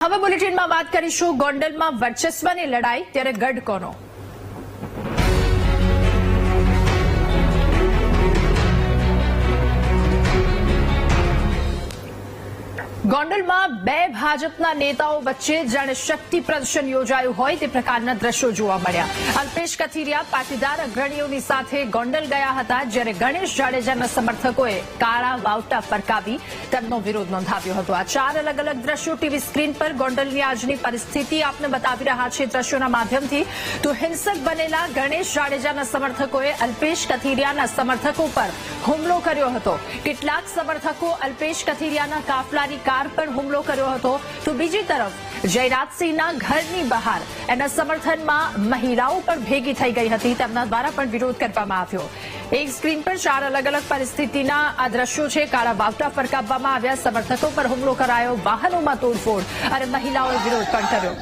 હવે બુલેટિનમાં વાત કરીશું ગોંડલમાં વર્ચસ્વની લડાઈ ત્યારે ગઢ કોનો। ગોંડલમાં બે ભાજપના નેતાઓ વચ્ચે જાણે શક્તિ પ્રદર્શન યોજાયું હોય તે પ્રકારના દ્રશ્યો જોવા મળ્યા। અલ્પેશ કથિરિયા પાટીદાર અગ્રણીઓની સાથે ગોંડલ ગયા હતા, જ્યારે ગણેશ જાડેજાના સમર્થકોએ કાળા વાવટા ફરકાવી તેમનો વિરોધ નોંધાવ્યો હતો। આ ચાર અલગ અલગ દ્રશ્યો ટીવી સ્ક્રીન પર ગોંડલની આજની પરિસ્થિતિ આપને બતાવી રહ્યા છે દ્રશ્યોના માધ્યમથી। તો હિંસક બનેલા ગણેશ જાડેજાના સમર્થકોએ અલ્પેશ કથિરિયાના સમર્થકો પર હુમલો કર્યો હતો। કેટલાક સમર્થકો અલ્પેશ કથિરિયાના કાફલાની કાર પર હુમલો કર્યો હતો, તો બીજી તરફ જયરાજસિંહના ઘરની બહાર એના સમર્થનમાં મહિલાઓ પણ ભેગી થઈ ગઈ હતી, તેમના દ્વારા પણ વિરોધ કરવામાં આવ્યો। એક સ્ક્રીન પર ચાર અલગ અલગ પરિસ્થિતિના આ દ્રશ્યો છે। કાળા વાવટા ફરકાવવામાં આવ્યા, સમર્થકો પર હુમલો કરાયો, વાહનોમાં તોડફોડ અને મહિલાઓએ વિરોધ પણ કર્યો।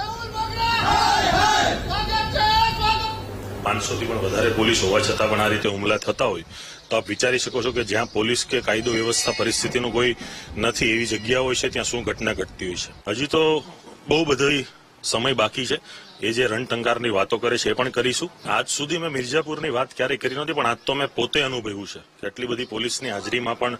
500 થી પણ વધારે પોલીસ હોવા છતાં પણ આ રીતે હુમલા થતા હોય તો આપ વિચારી શકો છો કે જ્યાં પોલીસ કે કાયદો વ્યવસ્થા પરિસ્થિતિનું કોઈ નથી એવી જગ્યા હોય છે ત્યાં શું ઘટના ઘટતી હોય છે। હજી તો બહુ બધી સમય બાકી છે। એ જે રણટંકારની વાતો કરે છે એ પણ કરીશું। આજ સુધી મેં મિર્ઝાપુરની વાત ક્યારેય કરી નહોતી, પણ આજ તો મેં પોતે અનુભવ્યું છે કે આટલી બધી પોલીસની હાજરીમાં પણ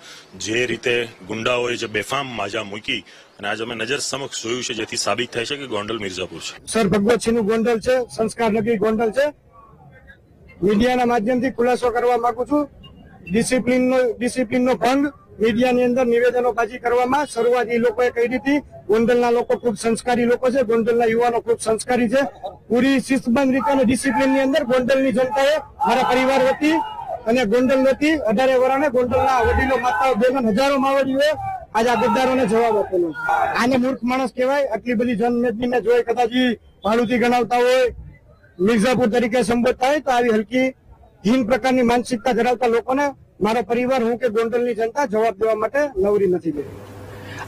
જે રીતે ગુંડાઓએ જે બેફામ માજા મૂકી અને આજ અમે નજર સમક્ષ જોયું છે, જેથી સાબિત થાય છે કે ગોંડલ મિર્ઝાપુર છે। સર ભગવતસિંહનું ગોંડલ છે, સંસ્કાર નગરી ગોંડલ છે। મીડિયાના માધ્યમથી ખુલાસો કરવા માંગુ છું, ડિસિપ્લિનનો ભંગ મીડિયાની અંદર નિવેદનોબાજી કરવામાં શરૂઆત એ લોકોએ કરી હતી। ગોંડલના લોકો ખૂબ સંસ્કારી લોકો છે, ગોંડલના યુવાનો ખૂબ સંસ્કારી છે। પૂરી શિસ્તબદ્ધ રીતે અને ડિસિપ્લિનની અંદર ગોંડલની જનતાએ મારા પરિવાર વતી અને ગોંડલ વતી 18 વર્ષે ગોંડલના વડીલો માતાઓ બહેનો હજારો માવડીઓએ આજે આ ગદ્દારોને જવાબ આપેલો। આને મૂર્ખ માણસ કહેવાય। આટલી બધી જનમેદનીને જોઈ કદાચ ભાડુથી ગણાવતા હોય, મિર્ઝાપુર તરીકે સંબોધતા હોય તો આવી હલકી હીન પ્રકારની માનસિકતા ધરાવતા લોકોને મારો પરિવાર, હું કે ગોંડલની જનતા જવાબ દેવા માટે નવરી નથી દેતી।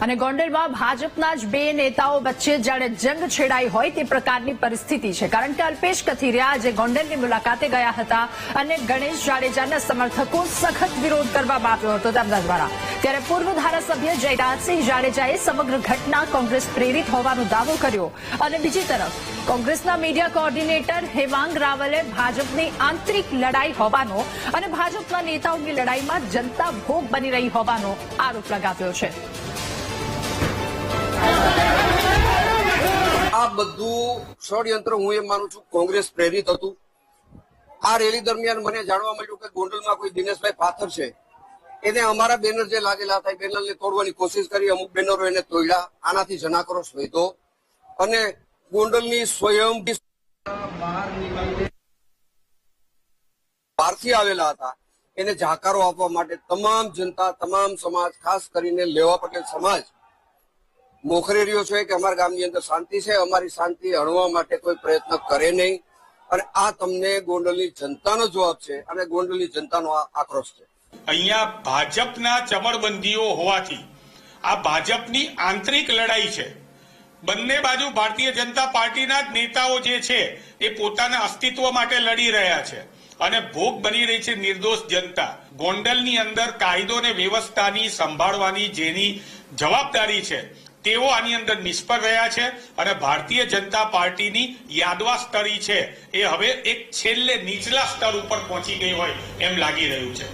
અને ગોંડલમાં ભાજપના જ બે નેતાઓ વચ્ચે જાણે જંગ છેડાઈ હોય તે પ્રકારની પરિસ્થિતિ છે, કારણ કે અલ્પેશ કથિરિયા આજે ગોંડલની મુલાકાતે ગયા હતા અને ગણેશ જાડેજાના સમર્થકો સખત વિરોધ કરવામાં આવ્યો હતો તેમના દ્વારા। ત્યારે પૂર્વ ધારાસભ્ય જયરાજસિંહ જાડેજાએ સમગ્ર ઘટના કોંગ્રેસ પ્રેરિત હોવાનો દાવો કર્યો અને બીજી તરફ કોંગ્રેસના મીડિયા કોઓર્ડિનેટર હેમાંગ રાવલે ભાજપની આંતરિક લડાઈ હોવાનો અને ભાજપના નેતાઓની લડાઈમાં જનતા ભોગ બની રહી હોવાનો આરોપ લગાવ્યો છે। આ બધું ષડયંત્ર હું એમ માનું છું કોંગ્રેસ પ્રેરિત હતું। આ રેલી દરમિયાન મને જાણવા મળ્યું કે ગોંડલમાં કોઈ દિનેશભાઈ પાથર છે, એને અમારા બેનર જે લાગેલા હતા બેનરને તોડવાની કોશિશ કરી, અમુક બેનરો એને તોડ્યા। આનાથી જનાક્રોશ વધ્યો અને ગોંડલની સ્વયં બહારથી આવેલા હતા એને જાકારો આપવા માટે તમામ જનતા, તમામ સમાજ, ખાસ કરીને લેવા પટેલ સમાજ મોખરે રહ્યો છે કે અમારા ગામની અંદર શાંતિ છે, અમારી શાંતિ હણવા માટે કોઈ પ્રયત્ન કરે નહીં। અને આ તમને ગોંડલની જનતાનો જવાબ છે અને ગોંડલની જનતાનો આક્રોશ છે। અહીંયા ભાજપના ચમરબંધીઓ હોવાથી આ ભાજપની આંતરિક લડાઈ છે। બંને બાજુ ભારતીય જનતા પાર્ટીના જ નેતાઓ જે છે એ પોતાના અસ્તિત્વ માટે લડી રહ્યા છે અને ભોગ બની રહી છે નિર્દોષ જનતા। ગોંડલની અંદર કાયદો અને વ્યવસ્થાની સંભાળવાની જેની જવાબદારી છે તેઓ આની અંદર નિષ્ફળ રહ્યા છે અને ભારતીય જનતા પાર્ટીની યાદવા સ્તરી છે એ હવે એક છેલ્લે નીચલા સ્તર ઉપર પહોંચી ગઈ હોય એમ લાગી રહ્યું છે।